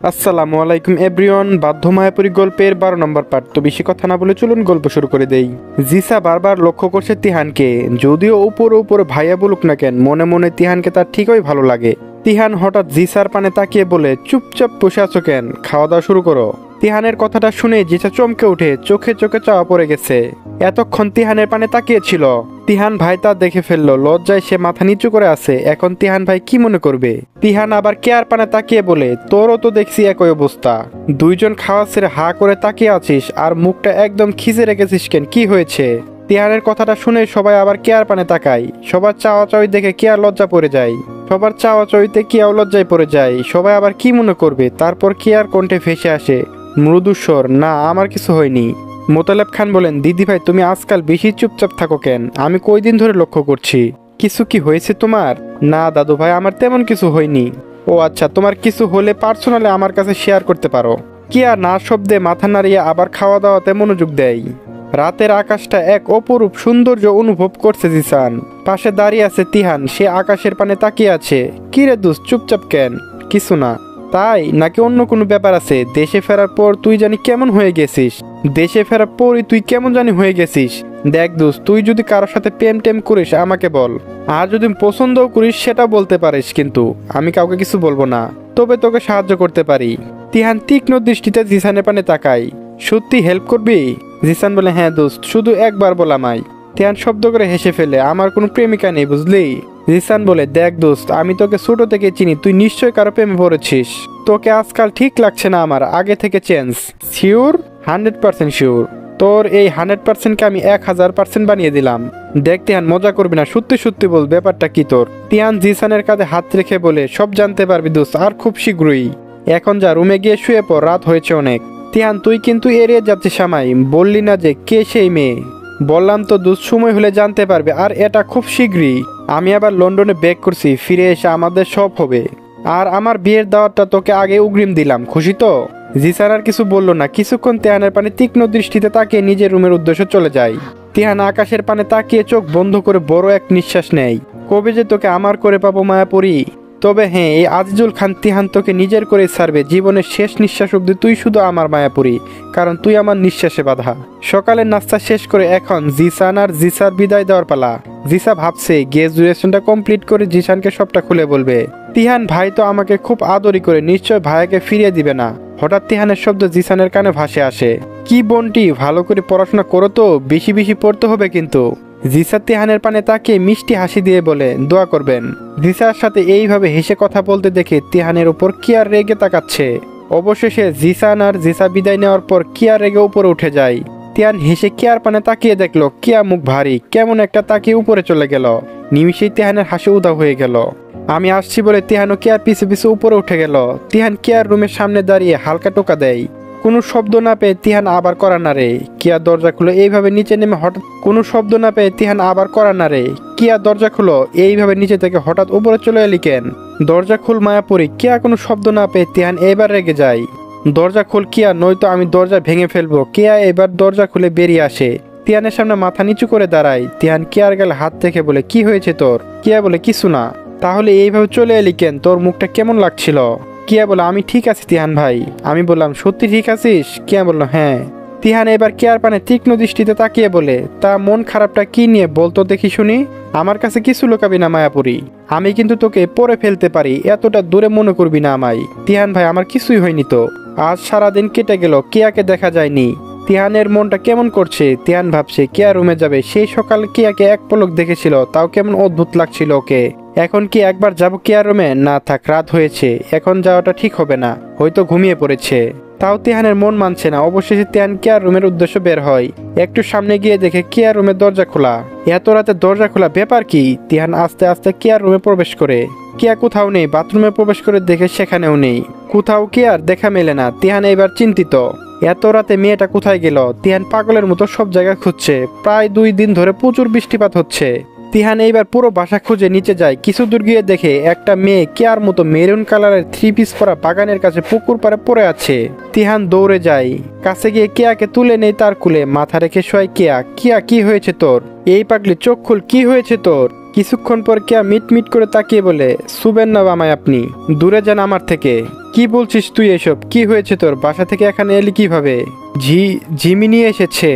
আসসালামু আলাইকুম এভরিওয়ান। বাধ্য মায়াপুরী গল্পের 12 নম্বর পার্ট। তো বেশি কথা না বলে চলুন গল্প শুরু করে দেই। জিসা বারবার লক্ষ্য করছে তিহানকে, যদিও উপরে উপরে ভাইয়া বলুক না কেন, মনে মনে তিহানকে তার ঠিকই ভালো লাগে। তিহান হঠাৎ জিসার পানে তাকিয়ে বলে, চুপচাপ বসে আছো কেন, খাওয়া দাওয়া শুরু করো। তিহানের কথাটা শুনে জিসা চমকে উঠে চোখে চোখে চাওয়া পড়ে গেছে। এতক্ষণ তিহানের পানে তাকিয়েছিল। তিহান ভাই তা দেখে ফেললো, লজ্জায় সে মাথা নিচু করে আছে। এখন তিহান ভাই কি মনে করবে? তিহান আবার কেয়ার পানে তাকিয়ে বলে, তোরও তো দেখছি একই অবস্থা। দুইজন খাওয়া ছেড়ে হা করে তাকিয়ে আছিস আর মুখটা একদম খিজে রেখেছিস কেন, কি হয়েছে? তিহানের কথাটা শুনে সবাই আবার কেয়ার পানে তাকায়। সবার চাওয়া চাওয়ি দেখে কেয়ার লজ্জা পড়ে যায়। সবার চাওয়া চাওয়িতে কেয়াও লজ্জায় পড়ে যায়। সবাই আবার কি মনে করবে? তারপর কেয়ার কণ্ঠে ভেসে আসে মৃদুস্বর, না আমার কিছু হয়নি। মোতালেব খান বলেন, দিদি ভাই তুমি আজকাল বেশি চুপচাপ থাকো কেন? আমি কয়দিন ধরে লক্ষ্য করছি। কিছু কি হয়েছে তোমার? না দাদু ভাই, আমার তেমন কিছু হয়নি। ও আচ্ছা, তোমার কিছু হলে পার্সোনালি আমার কাছে শেয়ার করতে পারো। কিয়া না শব্দে মাথা নাড়িয়ে আবার খাওয়া দাওয়াতে মনোযোগ দেয়। রাতের আকাশটা এক অপরূপ সৌন্দর্য অনুভব করছে জিসান। পাশে দাঁড়িয়ে আছে তিহান, সে আকাশের পানে তাকিয়ে আছে। কি রে দোস্ত, চুপচাপ কেন? কিছু না। তাই নাকি অন্য কোনো ব্যাপার আছে? দেশে ফেরার পর তুই জানি কেমন হয়ে গেছিস। দেশে ফেরার পরই তুই কেমন জানি হয়ে গেছিস। দেখ দোস্ত, তুই যদি কারোর সাথে প্রেম টেম করিস আমাকে বল, আর যদি পছন্দও করিস সেটা বলতে পারিস, কিন্তু আমি কাউকে কিছু বলবো না। তবে তোকে সাহায্য করতে পারি। তিহান তীক্ষ্ণ দৃষ্টিতে জিসানের পানে তাকাই। সত্যি হেল্প করবি? জিসান বলে, হ্যাঁ দোস্ত, শুধু একবার বল আমায়। তিহান শব্দ করে হেসে ফেলে, আমার কোনো প্রেমিকা নেই বুঝলি। জিসান বলে, দেখ দোস্ত, আমি তোকে ছোট থেকে চিনি, তুই নিশ্চয় কারো প্রেমে পড়েছিস। তোকে আজকাল ঠিক লাগছে না আমার, আগে থেকে চেঞ্জ। শিওর? 100% শিওর। তোর এই 100%কে আমি 1000% বানিয়ে দিলাম। দেখ তিহান, মজা করবি না, সত্যি সত্যি বল ব্যাপারটা কি তোর। তিহান জিসানের কাঁধে হাত রেখে বলে, সব জানতে পারবি দোস্ত, আর খুব শীঘ্রই। এখন যা, রুমে গিয়ে শুয়ে পড়, রাত হয়েছে অনেক। তিহান, তুই কিন্তু এড়িয়ে যাচ্ছিস আমায়, বললি না যে কে সেই মেয়ে? বললাম তো দোস্ত, সময় হলে জানতে পারবে, আর এটা খুব শীঘ্রই। আমি আবার লন্ডনে ব্যাক করছি, ফিরে এসে আমাদের সব হবে। আর আমার বিয়ের দাওয়াতটা তোকে আগে অগ্রিম দিলাম, খুশি তো? জিসান আর কিছু বললো না। কিছুক্ষণ তিহানের পানে তীক্ষ্ণ দৃষ্টিতে তাকিয়ে নিজের রুমের উদ্দেশ্যে চলে যায়। তিহান আকাশের পানে তাকিয়ে চোখ বন্ধ করে বড় এক নিঃশ্বাস নেয়। কবে যে তোকে আমার করে পাবো মায়াপুরী। তবে হ্যাঁ, এই আজিজুল খান তিহান তোকে নিজের করে ছাড়বে। জীবনের শেষ নিঃশ্বাস অব্দি তুই শুধু আমার মায়াপুরী, কারণ তুই আমার নিঃশ্বাসে বাধা। সকালের নাস্তা শেষ করে এখন জিসান আর জিসার বিদায় দেওয়ার পালা। জিসা ভাবছে গ্রাজুয়েশনটা কমপ্লিট করে জিসানকে সবটা খুলে বলবে। তিহান ভাই তো আমাকে খুব আদরই করে, নিশ্চয় ভাইয়াকে ফিরিয়ে দিবে না। হঠাৎ তিহানের শব্দ জিসানের কানে ভাসে আসে, কি বোনটি, ভালো করে পড়াশোনা করো তো, বেশি বেশি পড়তে হবে কিন্তু। জিসা তিহানের পানে তাকিয়ে মিষ্টি হাসি দিয়ে বলে, দোয়া করবেন। জিসার সাথে এইভাবে হেসে কথা বলতে দেখে তিহানের উপর কিয়ার রেগে তাকাচ্ছে। অবশেষে জিসান আর জিসা বিদায় নেওয়ার পর কিয়ার রেগে উপরে উঠে যায়। তিহান হেসে কিয়ার পানে তাকিয়ে দেখলো কিয়া মুখ ভারী, কেমন একটা তাকিয়ে উপরে চলে গেল। নিমিষেই তিহানের হাসি উধাও হয়ে গেল। আমি আসছি বলে তিহানও কিয়ার পিছু পিছু উপরে উঠে গেল। তিহান কিয়ার রুমের সামনে দাঁড়িয়ে হালকা টোকা দেয়। কোনো শব্দ না পেয়ে তিহান আবার করা না রে। কিয়া দরজা খুলো এইভাবে নিচে নেমে হঠাৎ কোনো শব্দ না পেয়ে তিহান আবার করা না রে। কিয়া দরজা খুলো এইভাবে নিচে থেকে হঠাৎ উপরে চলে এলি কেন? দরজা খুল মায়াপুরী। কিয়া কোনো শব্দ না পেয়ে তিহান এবার রেগে যায়। দরজা খুল কিয়া, নয়তো আমি দরজা ভেঙে ফেলবো। কিয়া এবার দরজা খুলে বেরিয়ে আসে। তিহানের সামনে মাথা নিচু করে দাঁড়ায়। তিহান কিয়ার গালে হাত রেখে বলে, কি হয়েছে তোর? কিয়া বলে, কিছু না। তাহলে এইভাবে চলে এলি কেন? তোর মুখটা কেমন লাগছিল? কিয়া বলে, আমি ঠিক আছি তিহান ভাই। আমি বললাম, সত্যি ঠিক আছিস? কিয়া বলল, হ্যাঁ। তিহান এবার কিয়ার পানে তীক্ষ্ণ দৃষ্টিতে তাকিয়ে বলে, তা মন খারাপটা কি নিয়ে বলতো দেখি শুনি। আমার কাছে কিছু লুকাবি না মায়াপুরী, আমি কিন্তু তোকে পরে ফেলতে পারি, এতটা দূরে মনে করবি না আমায়। তিহান ভাই, আমার কিছুই হয়নি তো। আজ সারাদিন কেটে গেল, কিয়াকে দেখা যায়নি। তিহানের মনটা কেমন করছে। তিহান ভাবছে কিয়া রুমে যাবে। সেই সকালে কিয়াকে এক পলক দেখেছিল, তাও কেমন অদ্ভুত লাগছিল ওকে। এখন কি একবার যাবো কিয়ার রুমে? না থাক, রাত হয়েছে, এখন যাওয়াটা ঠিক হবে না, হয়তো ঘুমিয়ে পড়েছে। তাও তিহানের মন মানছে না। অবশেষে তিহান কিয়ার রুমের উদ্দেশ্য বের হয়। একটু সামনে গিয়ে দেখে কিয়ার রুমের দরজা খোলা। এত রাতে দরজা খোলা, ব্যাপার কি? তিহান আস্তে আস্তে কিয়ার রুমে প্রবেশ করে। কিয়া কোথাও নেই। বাথরুমে প্রবেশ করে দেখে সেখানেও নেই। কোথাও কিয়ার দেখা মেলে না। তিহান এবার চিন্তিত, এত রাতে মেয়েটা কোথায় গেল? তিহান পাগলের মতো সব জায়গা খুঁজছে। প্রায় 2 দিন ধরে প্রচুর বৃষ্টিপাত হচ্ছে। তিহান এইবার পুরো বাসা খুঁজে নিচে যায়। কিছু দূর গিয়ে দেখে একটা মেয়ে কিয়ার মতো মেরুন কালারের 3 পিস পরা বাগানের কাছে পুকুর পাড়ে পড়ে আছে। তিহান দৌড়ে যায়, কাছে গিয়ে কিয়াকে তুলে নেই তার কুলে, মাথা রেখে শোয় কিয়া। কিয়া, কি হয়েছে তোর? এই পাগলি, চোখ খুল, কি হয়েছে তোর? কিছুক্ষণ পর কেয়া মিট মিট করে তাকিয়ে বলে, শুবেন না আমায় আপনি, দূরে যান আমার থেকে। কি বলছিস তুই এসব? কি হয়েছে তোর? বাসা থেকে এখানে এলি কিভাবে? ঝিমি নিয়ে এসেছে।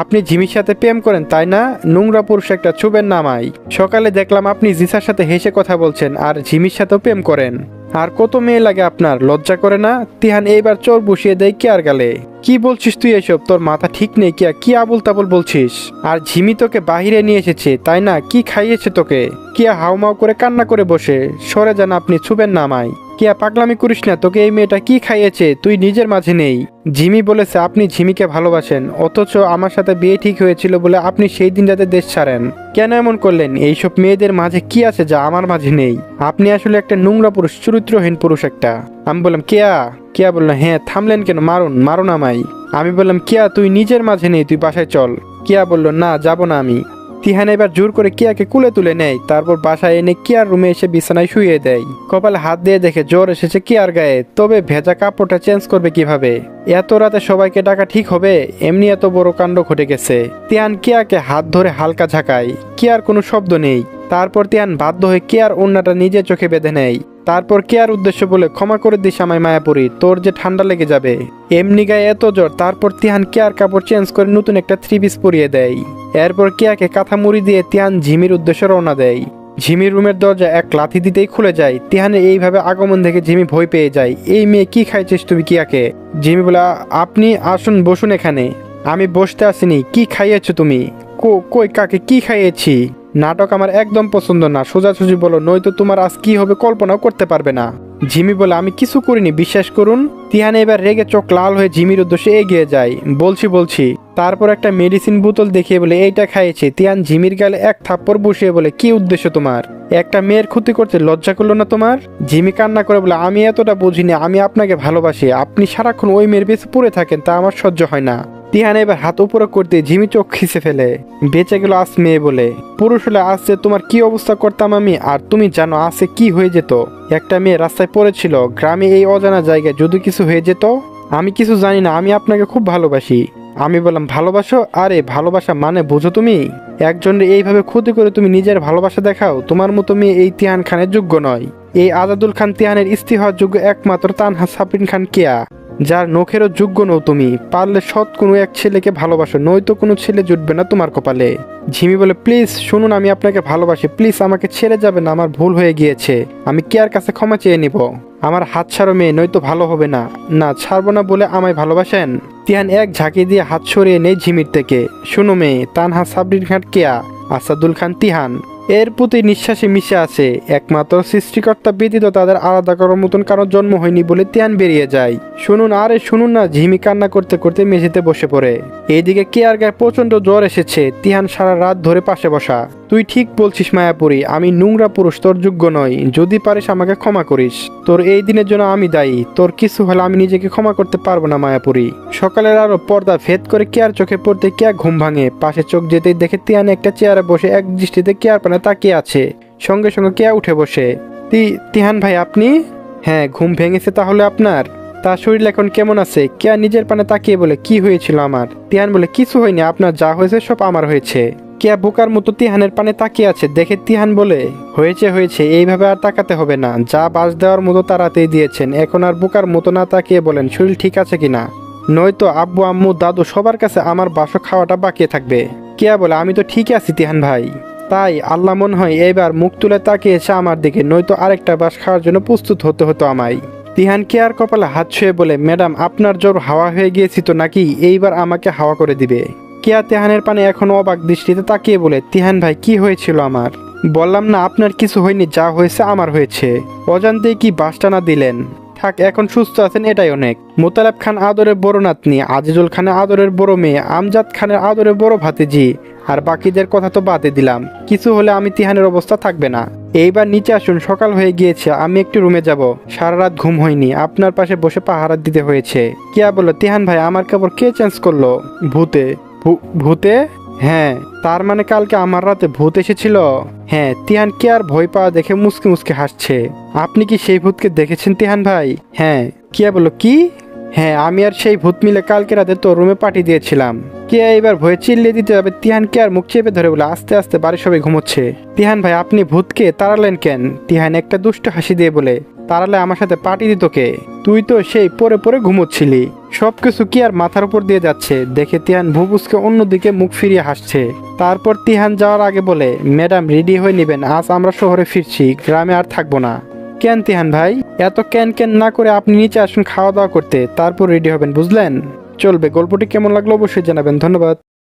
আপনি ঝিমির সাথে প্রেম করেন তাই না? নোংরা পুরুষ একটা, ছুবেন না আমায়। সকালে দেখলাম আপনি জিসার সাথে হেসে কথা বলছেন আর ঝিমির সাথেও প্রেম করেন। আর কত মেয়ে লাগে আপনার, লজ্জা করে না? তিহান এইবার চোর বসিয়ে দেয় কেয়ার গালে। কি বলছিস তুই এসব? তোর মাথা ঠিক নেই কিয়া? কি আবুল তাবুল বলছিস? আর ঝিমি তোকে বাহিরে নিয়ে এসেছে তাই না? কি খাইয়েছে তোকে? কিয়া হাউমাউ করে কান্না করে বসে। সরে যান আপনি, ছুবেন না আমায়। কিয়া পাগলামি করিস না, তোকে এই মেয়েটা কি খাইয়েছে? তুই নিজের মাঝে নেই। ঝিমি বলেছে আপনি ঝিমিকে ভালোবাসেন, অথচ আমার সাথে বিয়ে ঠিক হয়েছিল বলে আপনি সেই দিন রাতে দেশ ছাড়েন। কেন এমন করলেন? এইসব মেয়েদের মাঝে কি আছে যা আমার মাঝে নেই? আপনি আসলে একটা নোংরা পুরুষ, চরিত্রহীন পুরুষ একটা। আমি বললাম কেয়া। কেয়া বললো হ্যাঁ, থামলেন কেন? মারুন, মারুন আমায়। আমি বললাম কেয়া তুই নিজের মাঝে নেই, তুই বাসায় চল। কেয়া বলল না, যাব না আমি। তিহান এবার জোর করে কিয়াকে কুলে তুলে নেয়, তারপর বাসায় এনে কিয়ার রুমে এসে বিছানায় শুয়ে দেয়। কপালে হাত দিয়ে দেখে জ্বর এসেছে কিয়ার গায়ে, তবে ভেজা কাপড়টা চেঞ্জ করবে কিভাবে? এত রাতে সবাইকে ডাকা ঠিক হবে? এমনি এত বড় কাণ্ড ঘটে গেছে। তিহান কিয়াকে হাত ধরে হালকা ঝাঁকায়, কিয়ার কোনো শব্দ নেই। তারপর তিহান বাধ্য হয়ে কিয়ার ওড়নাটা নিজে চোখে বেঁধে নেয়। তারপর কেয়ার উদ্দেশ্য বলে, ক্ষমা করে দিস আমায় মায়াপুরী, তোর যে ঠান্ডা লেগে যাবে। এমনি গায়ে এত জ্বর। তারপর তিহান কেয়ার কাপড় চেঞ্জ করে নতুন একটা 3 পিস পরিয়ে দেয়। এরপর কেয়াকে কাঁথা মুড়ি দিয়ে তিহান ঝিমির উদ্দেশ্যে রওনা দেয়। ঝিমির রুমের দরজা এক লাথি দিতেই খুলে যায়। তিহানের এইভাবে আগমন দেখে ঝিমি ভয় পেয়ে যায়। এই মেয়ে কি খাইছিস তুমি কিয়াকে? ঝিমি বলে, আপনি আসুন, বসুন এখানে। আমি বসতে আসিনি। কি খাইয়েছো তুমি? কই কাকে কি খাইয়েছি? নাটক আমার একদম পছন্দ না, সোজাসুজি বলো, নয়তো তোমার আজ কি হবে কল্পনাও করতে পারবে না। ঝিমি বলে, আমি কিছু করিনি, বিশ্বাস করুন। তিহান এবার রেগে চোখ লাল হয়ে ঝিমির উদ্দেশ্যে এগিয়ে যায়। বলছি। তারপর একটা মেডিসিন বোতল দেখিয়ে বলে, এইটা খাইয়েছে। তিহান ঝিমির গালে এক থাপ্পড় বসিয়ে বলে, কি উদ্দেশ্য তোমার? একটা মেয়ের ক্ষতি করতে লজ্জা করলো না তোমার? ঝিমি কান্না করে বলে, আমি এতটা বুঝিনি, আমি আপনাকে ভালোবাসি, আপনি সারাক্ষণ ওই মেয়ের বেঁচে পড়ে থাকেন, তা আমার সহ্য হয় না। তিহান এবার হাত উপরে করতে ঝিমি চোখ খিসে ফেলে। বেঁচে গেল আজ মেয়ে বলে। পুরুষ হলে আজ যে তোমার কি অবস্থা করতাম আমি। আর তুমি জানো আজকে কি হয়ে যেত? একটা মেয়ে রাস্তায় পড়েছিল, গ্রামে এই অজানা জায়গায় যদি কিছু হয়ে যেত। আমি কিছু জানি না, আমি আপনাকে খুব ভালোবাসি। আমি বললাম, ভালোবাসো? আরে ভালোবাসা মানে বুঝো তুমি? একজনের এইভাবে ক্ষতি করে তুমি নিজের ভালোবাসা দেখাও? তোমার মতো মেয়ে এই তিহান খানের যোগ্য নয়। এই আজাদুল খান তিহানের স্ত্রী হওয়ার যোগ্য একমাত্র তানহা সাবরিন খান কেয়া, যার নখেরও যোগ্য নও তুমি। পারলে সৎ কোনো এক ছেলেকে ভালোবাসো, নয়তো কোনো ছেলে জুটবে না তোমার কপালে। ঝিমি বলে, প্লিজ শুনুন, আমি আপনাকে ভালোবাসি, প্লিজ আমাকে ছেড়ে যাবেন না, আমার ভুল হয়ে গিয়েছে, আমি কেয়ার কাছে ক্ষমা চেয়ে নিব। আমার হাত ছাড়ো মেয়ে, নয়তো ভালো হবে না। না, ছাড়বো না বলে আমায় ভালোবাসেন? তিহান এক ঝাঁকি দিয়ে হাত সরিয়ে নেই ঝিমির থেকে। শুনো মেয়ে, তানহা সাবরিন খান কেয়া, আসাদুল খান তিহান, এর প্রতি নিঃশ্বাসে মিশে আছে। একমাত্র সৃষ্টিকর্তা ব্যতীত তাদের আলাদা করার মতন কারো জন্ম হয়নি বলে তিহান বেরিয়ে যায়। শুনুন, আরে শুনুন না। ঝিমি কান্না করতে করতে মেঝেতে বসে পড়ে। এইদিকে কেয়ার গায়ে প্রচন্ড জ্বর এসেছে। তিহান সারা রাত ধরে পাশে বসা। তুই ঠিক বলছিস মায়াপুরী, আমি নোংরা পুরুষ, তোর যোগ্য নই। যদি পারিস আমাকে ক্ষমা করিস। তোর এই দিনের জন্য আমি দায়ী। তোর কিছু হলে আমি নিজেকে ক্ষমা করতে পারবো না মায়াপুরী। সকালের আরো পর্দা ভেদ করে কেয়ার চোখে পড়তে কেয়া ঘুম ভাঙে। পাশে চোখ যেতেই দেখে তিয়ান একটা চেয়ারে বসে এক দৃষ্টিতে কেয়ার পানে তাকিয়ে আছে। সঙ্গে সঙ্গে কেয়া উঠে বসে। তিহান ভাই আপনি? হ্যাঁ, ঘুম ভেঙেছে তাহলে আপনার? তার শরীর এখন কেমন আছে? কেয়া নিজের পানে তাকিয়ে বলে, কি হয়েছিল আমার? তিহান বলে, কিছু হয়নি, আপনার যা হয়েছে সব আমার হয়েছে। কেয়া বোকার মতো তিহানের পানে তাকিয়ে আছে দেখে তিহান বলে, হয়েছে, এইভাবে আর তাকাতে হবে না, যা বাস দেওয়ার মতো তাড়াতেই দিয়েছেন, এখন আর বোকার মতো না তাকিয়ে বলেন শরীর ঠিক আছে কিনা, নয়তো আব্বু আম্মু দাদু সবার কাছে আমার বাসক খাওয়াটা বাকি থাকবে। কেয়া বলে, আমি তো ঠিক আছি তিহান ভাই। তাই আল্লাহ মনে হয় এবার মুখ তুলে তাকিয়েছে আমার দিকে, নয়তো আরেকটা বাস খাওয়ার জন্য প্রস্তুত হতে হতো আমায়। তিহান কেয়ার কপালে হাত ছুঁয়ে বলে, ম্যাডাম আপনার জ্বর হাওয়া হয়ে গিয়েছি তো নাকি? এইবার আমাকে হাওয়া করে দিবে। কেয়া তিহানের পানে এখন অবাক দৃষ্টিতে তাকিয়ে বলে, তিহান ভাই কি হয়েছিল আমার? বললাম না আপনার কিছু হয়নি, যা হয়েছে আমার হয়েছে। অজান্তেই কি বাসটা না দিলেন? থাক, এখন সুস্থ আছেন এটাই অনেক। মোতালেব খান আদরের বড় নাতনি, আজিজুল খানের আদরের বড় মেয়ে, আমজাদ খানের আদরের বড় ভাতিজি, আর বাকিদের কথা তো বাদে দিলাম। কিছু হলে আমি তিহানের অবস্থা থাকবে না। এইবার নিচে আসুন, সকাল হয়ে গিয়েছে, আমি একটু রুমে যাব। সারা রাত ঘুম হয়নি, আপনার পাশে বসে পাহারা দিতে হয়েছে। কেয়া বলল, তিহান ভাই আমার কাপড় কে চেঞ্জ করলো? ভূতে। ভূতে? হ্যাঁ, তার মানে কালকে আমার রাতে ভূত এসেছিল? হ্যাঁ। তিহান কেয়ার ভয় পাওয়া দেখে মুসকে মুসকে হাসছে। আপনি কি সেই ভূতকে দেখেছেন তিহান ভাই? হ্যাঁ। কেয়া বলল, কি? হ্যাঁ, আমি আর সেই ভূত মিলে কালকে রাতে তোর রুমে পার্টি দিয়েছিলাম। কে এবার ভয়ে চিল্লিয়ে দিতে যাবে, তিহানকে আর মুখ চেপে ধরে বলে আস্তে আস্তে বাড়ির সবাই ঘুমোচ্ছে। তিহান ভাই, আপনি ভূতকে তাড়ালেন কেন? তিহান একটা দুষ্ট হাসি দিয়ে বলে, তাড়ালে আমার সাথে পার্টি দিত কে? তুই তো সেই পরে পরে ঘুমোচ্ছিলি। সবকিছু কি আর মাথার উপর দিয়ে যাচ্ছে? দেখে তিহান ভুবুসকে অন্যদিকে মুখ ফিরিয়ে হাসছে। তারপর তিহান যাওয়ার আগে বলে, ম্যাডাম রেডি হয়ে নেবেন, আজ আমরা শহরে ফিরছি, গ্রামে আর থাকবো না। কেন তিহান ভাই, এত ক্যান ক্যান না করে আপনি নিচে আসুন খাওয়া দাওয়া করতে, তারপর রেডি হবেন, বুঝলেন? চলবে। গল্পটি কেমন লাগলো অবশ্যই জানাবেন। ধন্যবাদ।